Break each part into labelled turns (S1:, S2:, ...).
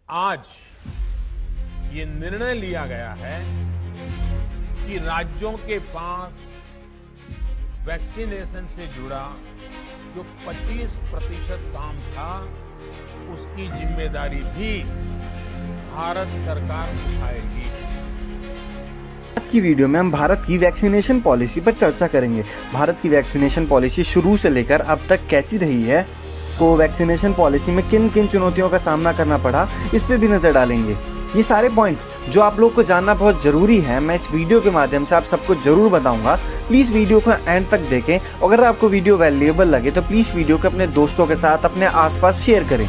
S1: आज ये निर्णय लिया गया है कि राज्यों के पास वैक्सीनेशन से जुड़ा जो 25% काम था, उसकी जिम्मेदारी भी भारत सरकार उठाएगी।
S2: आज की वीडियो में हम भारत की वैक्सीनेशन पॉलिसी पर चर्चा करेंगे। भारत की वैक्सीनेशन पॉलिसी शुरू से लेकर अब तक कैसी रही है, वैक्सीनेशन पॉलिसी में किन किन चुनौतियों का सामना करना पड़ा, इस पे भी नजर डालेंगे। ये सारे पॉइंट्स जो आप लोग को जानना बहुत जरूरी है, मैं इस वीडियो के माध्यम से आप सबको जरूर बताऊंगा। प्लीज वीडियो को एंड तक देखें। अगर आपको वीडियो वैल्यूएबल लगे तो प्लीज वीडियो को अपने दोस्तों के साथ, अपने आसपास शेयर करें।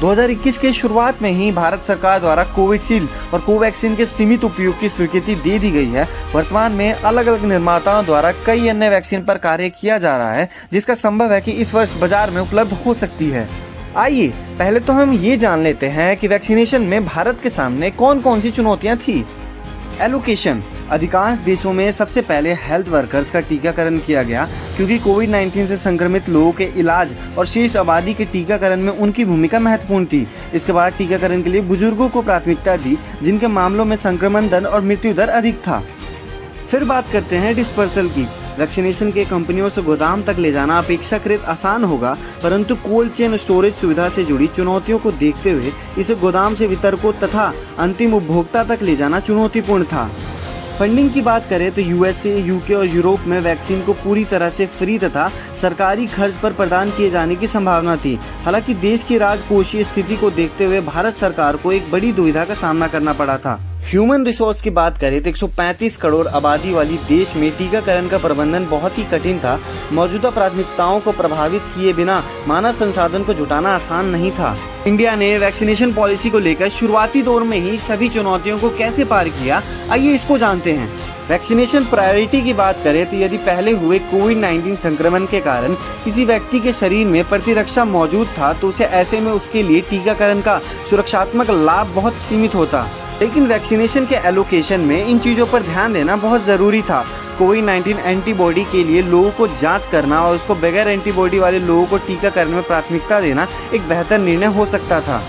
S2: 2021 के शुरुआत में ही भारत सरकार द्वारा कोविशील्ड और कोवैक्सीन के सीमित उपयोग की स्वीकृति दे दी गई है। वर्तमान में अलग अलग निर्माताओं द्वारा कई अन्य वैक्सीन पर कार्य किया जा रहा है, जिसका संभव है कि इस वर्ष बाजार में उपलब्ध हो सकती है। आइए पहले तो हम ये जान लेते हैं कि वैक्सीनेशन में भारत के सामने कौन कौन सी चुनौतियां थी। एलोकेशन। अधिकांश देशों में सबसे पहले हेल्थ वर्कर्स का टीकाकरण किया गया, क्योंकि कोविड-19 से संक्रमित लोगों के इलाज और शेष आबादी के टीकाकरण में उनकी भूमिका महत्वपूर्ण थी। इसके बाद टीकाकरण के लिए बुजुर्गों को प्राथमिकता दी, जिनके मामलों में संक्रमण दर और मृत्यु दर अधिक था। फिर बात करते हैं डिस्पर्सल की। वैक्सीनेशन के कंपनियों से गोदाम तक ले जाना अपेक्षाकृत आसान होगा, परंतु कोल्ड चेन स्टोरेज सुविधा से जुड़ी चुनौतियों को देखते हुए इसे गोदाम से वितरकों तथा अंतिम उपभोक्ता तक ले जाना चुनौतीपूर्ण था। फंडिंग की बात करें तो यूएसए, यूके और यूरोप में वैक्सीन को पूरी तरह से फ्री तथा सरकारी खर्च पर प्रदान किए जाने की संभावना थी। हालांकि देश की राजकोषीय स्थिति को देखते हुए भारत सरकार को एक बड़ी दुविधा का सामना करना पड़ा था। ह्यूमन रिसोर्स की बात करें तो 135 करोड़ आबादी वाली देश में टीकाकरण का प्रबंधन बहुत ही कठिन था। मौजूदा प्राथमिकताओं को प्रभावित किए बिना मानव संसाधन को जुटाना आसान नहीं था। इंडिया ने वैक्सीनेशन पॉलिसी को लेकर शुरुआती दौर में ही सभी चुनौतियों को कैसे पार किया, आइए इसको जानते हैं। वैक्सीनेशन प्रायोरिटी की बात करें तो यदि पहले हुए कोविड-19 संक्रमण के कारण किसी व्यक्ति के शरीर में प्रतिरक्षा मौजूद था, तो उसे ऐसे में उसके लिए टीकाकरण का सुरक्षात्मक लाभ बहुत सीमित होता। लेकिन वैक्सीनेशन के एलोकेशन में इन चीजों पर ध्यान देना बहुत जरूरी था। कोविड-19 एंटीबॉडी के लिए लोगों को जांच करना और उसको बगैर एंटीबॉडी वाले लोगों को टीकाकरण में प्राथमिकता देना एक बेहतर निर्णय हो सकता था।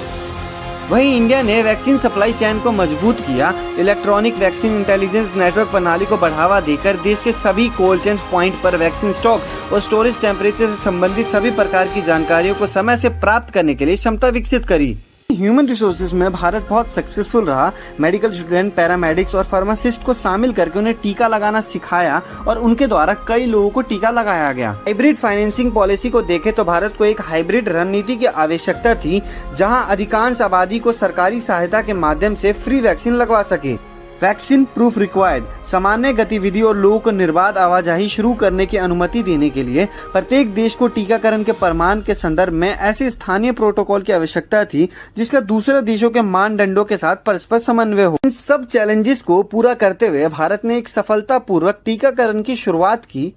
S2: वहीं इंडिया ने वैक्सीन सप्लाई चेन को मजबूत किया। इलेक्ट्रॉनिक वैक्सीन इंटेलिजेंस नेटवर्क प्रणाली को बढ़ावा देकर देश के सभी कोल्ड चेन पॉइंट पर वैक्सीन स्टॉक और स्टोरेज टेम्परेचर से संबंधित सभी प्रकार की जानकारियों को समय से प्राप्त करने के लिए क्षमता विकसित करी। ह्यूमन रिसोर्सेज में भारत बहुत सक्सेसफुल रहा। मेडिकल स्टूडेंट, पैरामेडिक्स और फार्मासिस्ट को शामिल करके उन्हें टीका लगाना सिखाया और उनके द्वारा कई लोगों को टीका लगाया गया। हाइब्रिड फाइनेंसिंग पॉलिसी को देखें तो भारत को एक हाइब्रिड रणनीति की आवश्यकता थी, जहां अधिकांश आबादी को सरकारी सहायता के माध्यम से फ्री वैक्सीन लगवा सके। Vaccine proof required. सामान्य गतिविधि और लोगों को निर्बाध आवाजाही शुरू करने की अनुमति देने के लिए प्रत्येक देश को टीकाकरण के प्रमाण के संदर्भ में ऐसे स्थानीय प्रोटोकॉल की आवश्यकता थी, जिसका दूसरे देशों के मानदंडों के साथ परस्पर समन्वय हो। इन सब चैलेंजेस को पूरा करते हुए भारत ने एक सफलतापूर्वक टीकाकरण की शुरुआत की।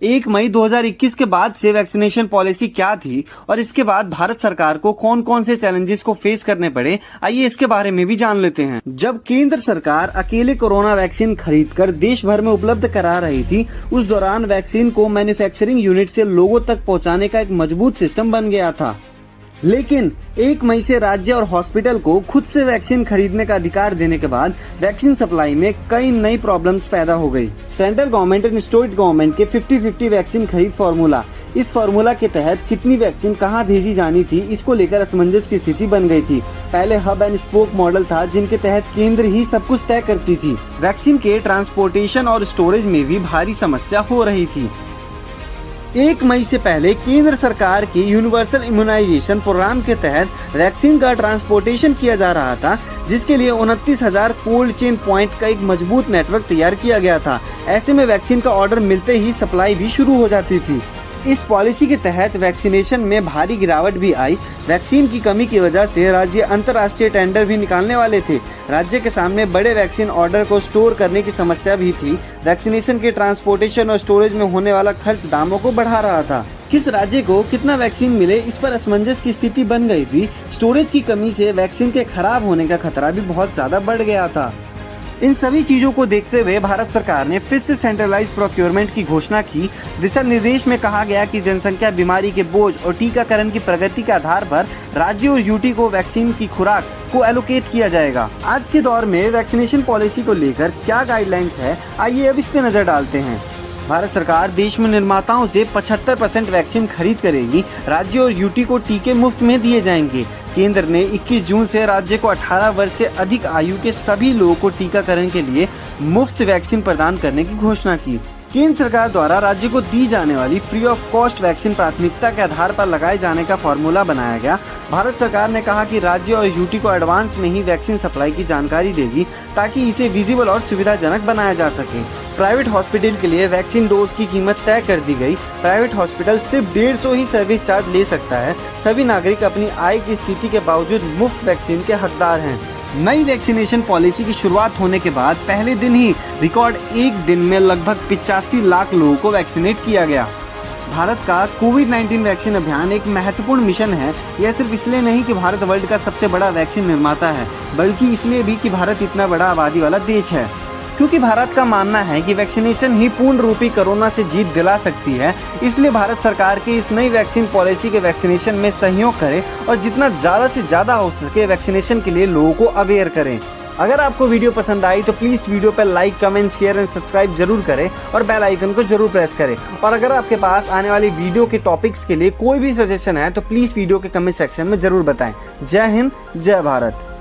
S2: 1 मई 2021 के बाद से वैक्सीनेशन पॉलिसी क्या थी और इसके बाद भारत सरकार को कौन कौन से चैलेंजेस को फेस करने पड़े, आइए इसके बारे में भी जान लेते हैं। जब केंद्र सरकार अकेले कोरोना वैक्सीन खरीदकर देश भर में उपलब्ध करा रही थी, उस दौरान वैक्सीन को मैन्युफैक्चरिंग यूनिट से लोगों तक पहुंचाने का एक मजबूत सिस्टम बन गया था। लेकिन 1 मई से राज्य और हॉस्पिटल को खुद से वैक्सीन खरीदने का अधिकार देने के बाद वैक्सीन सप्लाई में कई नई प्रॉब्लम्स पैदा हो गई। सेंट्रल गवर्नमेंट और स्टेट गवर्नमेंट के 50-50 वैक्सीन खरीद फॉर्मूला, इस फॉर्मूला के तहत कितनी वैक्सीन कहां भेजी जानी थी, इसको लेकर असमंजस की स्थिति बन गई थी। पहले हब एंड स्पोक मॉडल था, जिनके तहत केंद्र ही सब कुछ तय करती थी। वैक्सीन के ट्रांसपोर्टेशन और स्टोरेज में भी भारी समस्या हो रही थी। 1 मई से पहले केंद्र सरकार की यूनिवर्सल इम्यूनाइजेशन प्रोग्राम के तहत वैक्सीन का ट्रांसपोर्टेशन किया जा रहा था, जिसके लिए 29,000 कोल्ड चेन पॉइंट का एक मजबूत नेटवर्क तैयार किया गया था। ऐसे में वैक्सीन का ऑर्डर मिलते ही सप्लाई भी शुरू हो जाती थी। इस पॉलिसी के तहत वैक्सीनेशन में भारी गिरावट भी आई। वैक्सीन की कमी की वजह से राज्य अंतर्राष्ट्रीय टेंडर भी निकालने वाले थे। राज्य के सामने बड़े वैक्सीन ऑर्डर को स्टोर करने की समस्या भी थी। वैक्सीनेशन के ट्रांसपोर्टेशन और स्टोरेज में होने वाला खर्च दामों को बढ़ा रहा था। किस राज्य को कितना वैक्सीन मिले, इस पर असमंजस की स्थिति बन गई थी। स्टोरेज की कमी से वैक्सीन के खराब होने का खतरा भी बहुत ज्यादा बढ़ गया था। इन सभी चीजों को देखते हुए भारत सरकार ने फिर से सेंट्रलाइज प्रोक्योरमेंट की घोषणा की। दिशा निर्देश में कहा गया कि जनसंख्या, बीमारी के बोझ और टीकाकरण की प्रगति के आधार पर राज्य और यूटी को वैक्सीन की खुराक को एलोकेट किया जाएगा। आज के दौर में वैक्सीनेशन पॉलिसी को लेकर क्या गाइडलाइंस है, आइए अब इस पे नजर डालते हैं। भारत सरकार देश में निर्माताओं से 75% वैक्सीन खरीद करेगी। राज्य और यूटी को टीके मुफ्त में दिए जाएंगे। केंद्र ने 21 जून से राज्य को 18 वर्ष से अधिक आयु के सभी लोगों को टीकाकरण के लिए मुफ्त वैक्सीन प्रदान करने की घोषणा की। केंद्र सरकार द्वारा राज्य को दी जाने वाली फ्री ऑफ कॉस्ट वैक्सीन प्राथमिकता के आधार पर लगाए जाने का फॉर्मूला बनाया गया। भारत सरकार ने कहा कि राज्य और यूटी को एडवांस में ही वैक्सीन सप्लाई की जानकारी देगी ताकि इसे विजिबल और सुविधाजनक बनाया जा सके। प्राइवेट हॉस्पिटल के लिए वैक्सीन डोज की कीमत तय कर दी गई। प्राइवेट हॉस्पिटल सिर्फ 150 ही सर्विस चार्ज ले सकता है। सभी नागरिक अपनी आय की स्थिति के बावजूद मुफ्त वैक्सीन के हकदार हैं। नई वैक्सीनेशन पॉलिसी की शुरुआत होने के बाद पहले दिन ही रिकॉर्ड एक दिन में लगभग 85 लाख लोगों को वैक्सीनेट किया गया। भारत का कोविड-19 वैक्सीन अभियान एक महत्वपूर्ण मिशन है। यह सिर्फ इसलिए नहीं कि भारत वर्ल्ड का सबसे बड़ा वैक्सीन निर्माता है, बल्कि इसलिए भी कि भारत इतना बड़ा आबादी वाला देश है। क्योंकि भारत का मानना है कि वैक्सीनेशन ही पूर्ण रूपी कोरोना से जीत दिला सकती है, इसलिए भारत सरकार की इस नई वैक्सीन पॉलिसी के वैक्सीनेशन में सहयोग करें और जितना ज्यादा से ज्यादा हो सके वैक्सीनेशन के लिए लोगों को अवेयर करें। अगर आपको वीडियो पसंद आई तो प्लीज वीडियो पर like, comment, share and subscribe जरूर करें और बेल आइकन को जरूर प्रेस करें। और अगर आपके पास आने वाली वीडियो के टॉपिक्स के लिए कोई भी सजेशन है तो प्लीज वीडियो के कमेंट सेक्शन में जरूर बताएं। जय हिंद, जय भारत।